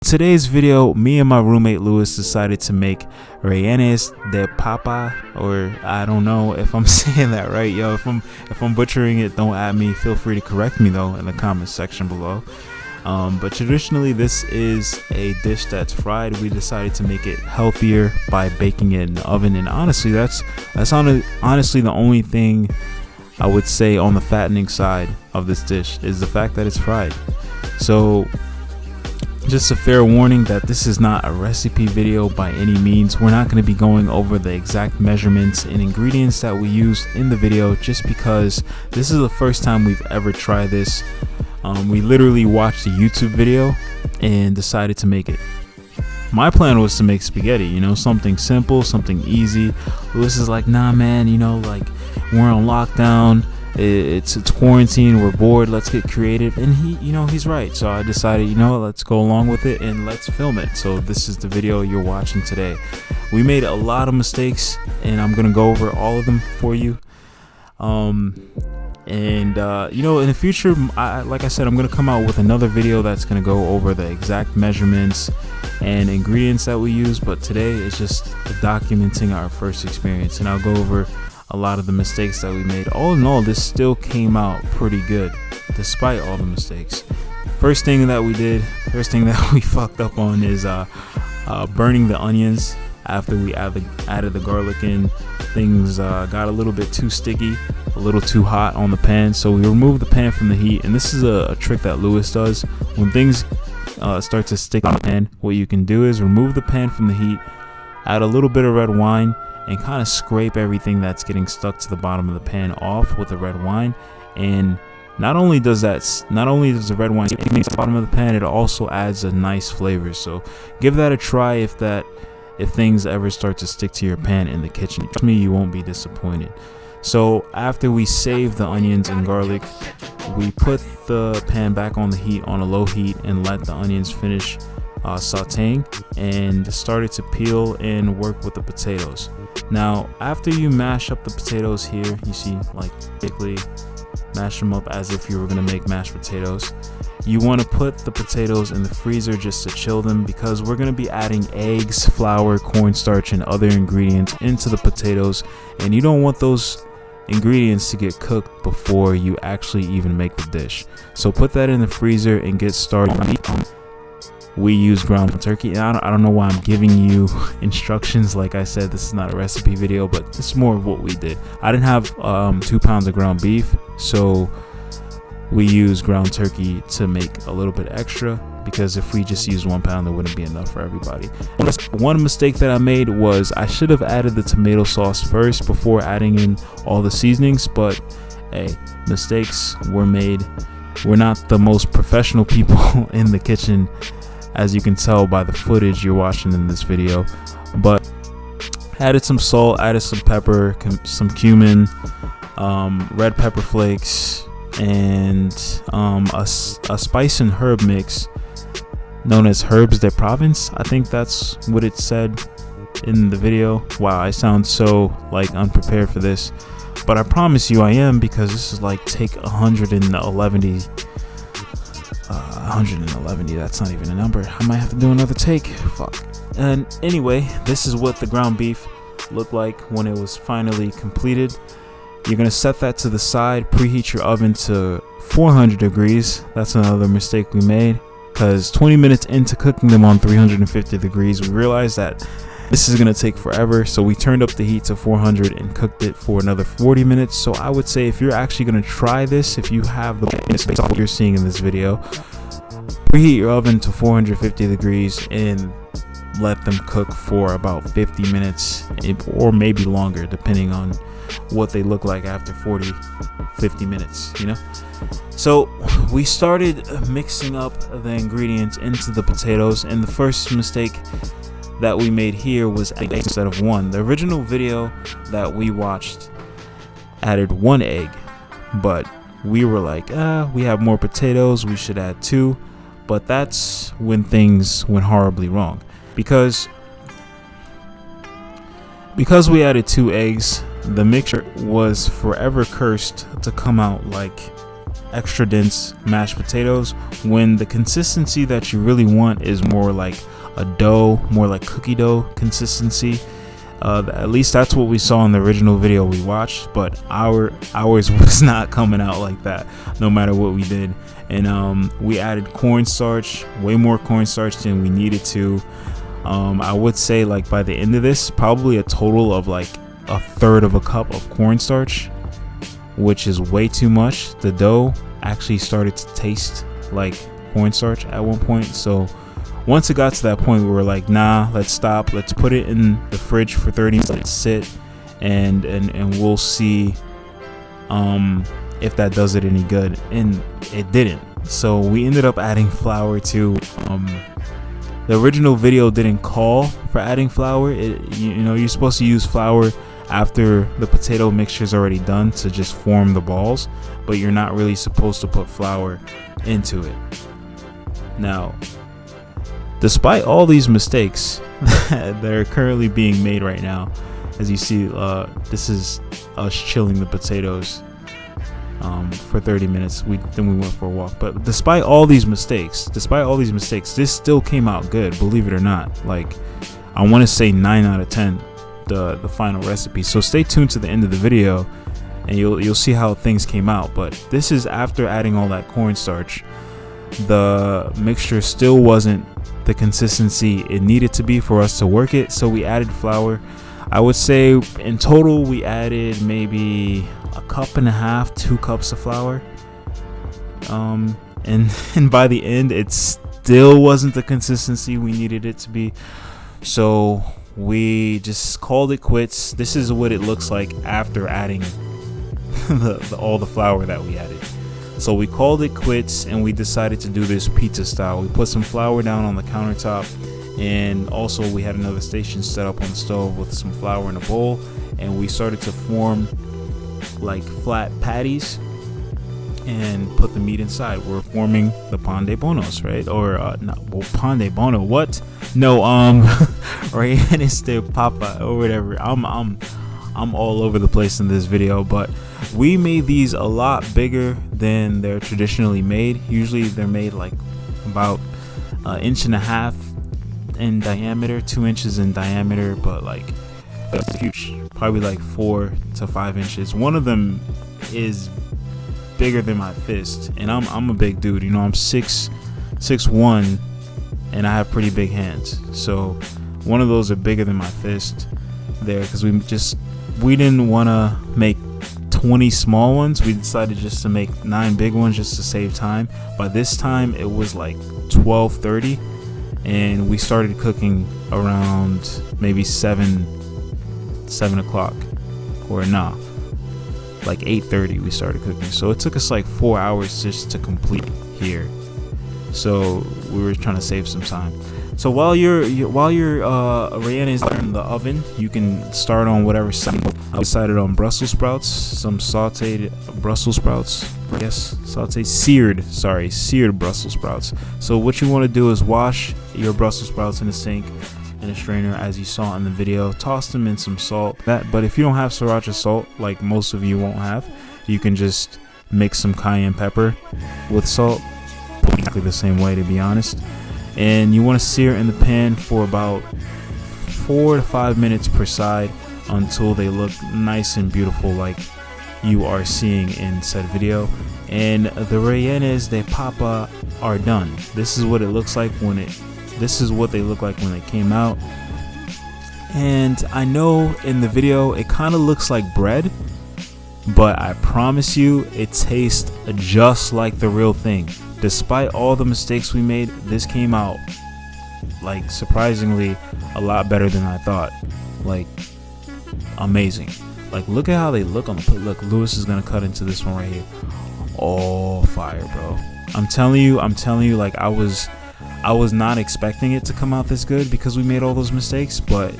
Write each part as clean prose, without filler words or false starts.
today's video, me and my roommate Louis decided to make Rellenos De Papa, or I don't know if I'm saying that right, yo. If I'm butchering it, don't at me. Feel free to correct me though in the comment section below. But traditionally, this is a dish that's fried. We decided to make it healthier by baking it in the oven, and honestly, that's honestly the only thing I would say on the fattening side of this dish is the fact that it's fried. So just a fair warning that this is not a recipe video by any means. We're not going to be going over the exact measurements and ingredients that we used in the video, just because this is the first time we've ever tried this. We literally watched a YouTube video and decided to make it. My plan was to make spaghetti, you know, something simple, something easy. Lewis is like, nah man, you know, like we're on lockdown, it's quarantine, we're bored, let's get creative. And he's right. So I decided, let's go along with it and let's film it. So this is the video you're watching today. We made a lot of mistakes and I'm gonna go over all of them for you. In the future, like I said, I'm gonna come out with another video that's gonna go over the exact measurements and ingredients that we use, but today is just documenting our first experience, and I'll go over a lot of the mistakes that we made. All in all, this still came out pretty good despite all the mistakes. First thing that we fucked up on is burning the onions. After we added the garlic in, things got a little bit too sticky, a little too hot on the pan, so we removed the pan from the heat. And this is a trick that Louis does. When things start to stick on the pan, what you can do is remove the pan from the heat, add a little bit of red wine, and kind of scrape everything that's getting stuck to the bottom of the pan off with the red wine. And not only does the red wine stick to the bottom of the pan, it also adds a nice flavor. So give that a try if things ever start to stick to your pan in the kitchen. Trust me, you won't be disappointed. So after we save the onions and garlic, we put the pan back on the heat, on a low heat, and let the onions finish sauteing, and started to peel and work with the potatoes. Now after you mash up the potatoes here, you see, like, basically mash them up as if you were going to make mashed potatoes. You want to put the potatoes in the freezer just to chill them, because we're going to be adding eggs, flour, cornstarch, and other ingredients into the potatoes, and you don't want those ingredients to get cooked before you actually even make the dish. So put that in the freezer and get started. We use ground turkey, and I don't know why I'm giving you instructions. Like I said, this is not a recipe video, but this is more of what we did. I didn't have 2 pounds of ground beef, so we use ground turkey to make a little bit extra, because if we just used 1 pound, it wouldn't be enough for everybody. One mistake that I made was I should have added the tomato sauce first before adding in all the seasonings, but hey, mistakes were made. We're not the most professional people in the kitchen, as you can tell by the footage you're watching in this video. But added some salt, added some pepper, some cumin, red pepper flakes, and a spice and herb mix known as Herbes de Provence. I think that's what it said in the video. Wow, I sound so like unprepared for this, but I promise you I am, because this is like take 111. That's not even a number. I might have to do another take. Fuck. And anyway, this is what the ground beef looked like when it was finally completed. You're gonna set that to the side, preheat your oven to 400 degrees. That's another mistake we made, because 20 minutes into cooking them on 350 degrees, we realized that this is gonna take forever. So we turned up the heat to 400 and cooked it for another 40 minutes. So I would say if you're actually gonna try this, if you have the based on what you're seeing in this video, preheat your oven to 450 degrees and let them cook for about 50 minutes or maybe longer, depending on what they look like after 50 minutes, So we started mixing up the ingredients into the potatoes, and the first mistake that we made here was egg instead of 1. The original video that we watched added 1 egg, but we were like, we have more potatoes, we should add 2. But that's when things went horribly wrong, because we added 2 eggs, the mixture was forever cursed to come out like extra dense mashed potatoes, when the consistency that you really want is more like a dough, more like cookie dough consistency. At least that's what we saw in the original video we watched, but ours was not coming out like that no matter what we did. And we added cornstarch, way more cornstarch than we needed to. I would say like by the end of this, probably a total of like a third of a cup of cornstarch, which is way too much. The dough actually started to taste like cornstarch at one point. So once it got to that point, we were like, nah, let's stop. Let's put it in the fridge for 30 minutes, let it sit, and we'll see if that does it any good. And it didn't. So we ended up adding flour to the original video didn't call for adding flour. You're supposed to use flour after the potato mixture is already done to just form the balls, but you're not really supposed to put flour into it. Now, despite all these mistakes that are currently being made right now, as you see, this is us chilling the potatoes for 30 minutes. Then we went for a walk. But despite all these mistakes, this still came out good, believe it or not. Like, I want to say 9 out of 10, the final recipe. So stay tuned to the end of the video, and you'll see how things came out. But this is after adding all that cornstarch. The mixture still wasn't the consistency it needed to be for us to work it, so we added flour. I would say in total we added maybe a cup and a half, 2 cups of flour, and by the end it still wasn't the consistency we needed it to be, so we just called it quits. This is what it looks like after adding all the flour that we added. So we called it quits, and we decided to do this pizza style. We put some flour down on the countertop, and also we had another station set up on the stove with some flour in a bowl, and we started to form like flat patties and put the meat inside. We're forming the pan de bonos, right? Or pan de bono, what? No, Rellenos De Papa or whatever. I'm all over the place in this video, but we made these a lot bigger than they're traditionally made. Usually they're made like about 1.5 inches in diameter, 2 inches in diameter, but like that's huge, probably like 4 to 5 inches. One of them is bigger than my fist, and I'm a big dude, you know. I'm 6'1", and I have pretty big hands, so one of those are bigger than my fist there, because we didn't want to make 20 small ones. We decided just to make 9 big ones just to save time. By this time it was like 12:30, and we started cooking around maybe 7 o'clock, or like 8:30 we started cooking. So it took us like 4 hours just to complete here, so we were trying to save some time. So while your rellenos are in the oven, you can start on whatever side. I decided on Brussels sprouts, some sauteed Brussels sprouts. Yes, seared Brussels sprouts. So what you want to do is wash your Brussels sprouts in the sink, in a strainer, as you saw in the video. Toss them in some salt. But if you don't have sriracha salt, like most of you won't have, you can just mix some cayenne pepper with salt. Exactly the same way, to be honest. And you want to sear in the pan for about 4 to 5 minutes per side until they look nice and beautiful, like you are seeing in said video. And the Rellenos De Papa are done. This is what it looks like this is what they look like when they came out. And I know in the video it kind of looks like bread, but I promise you it tastes just like the real thing. Despite all the mistakes we made, this came out like surprisingly a lot better than I thought. Like, amazing. Like, look at how they look on the plate. Look, Lewis is gonna cut into this one right here. Oh, fire, bro. I'm telling you, like, I was not expecting it to come out this good because we made all those mistakes, but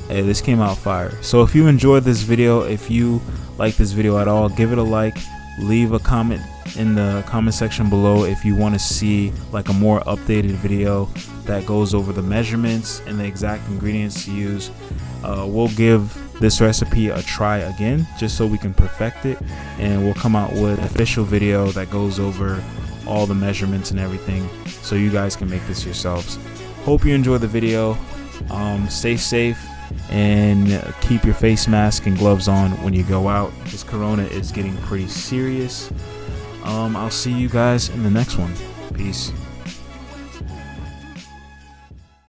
hey, this came out fire. So if you enjoyed this video, if you like this video at all, give it a like, leave a comment in the comment section below if you want to see like a more updated video that goes over the measurements and the exact ingredients to use. We'll give this recipe a try again, just so we can perfect it, and we'll come out with an official video that goes over all the measurements and everything, so you guys can make this yourselves. Hope you enjoy the video. Stay safe and keep your face mask and gloves on when you go out. This corona is getting pretty serious. I'll see you guys in the next one. Peace.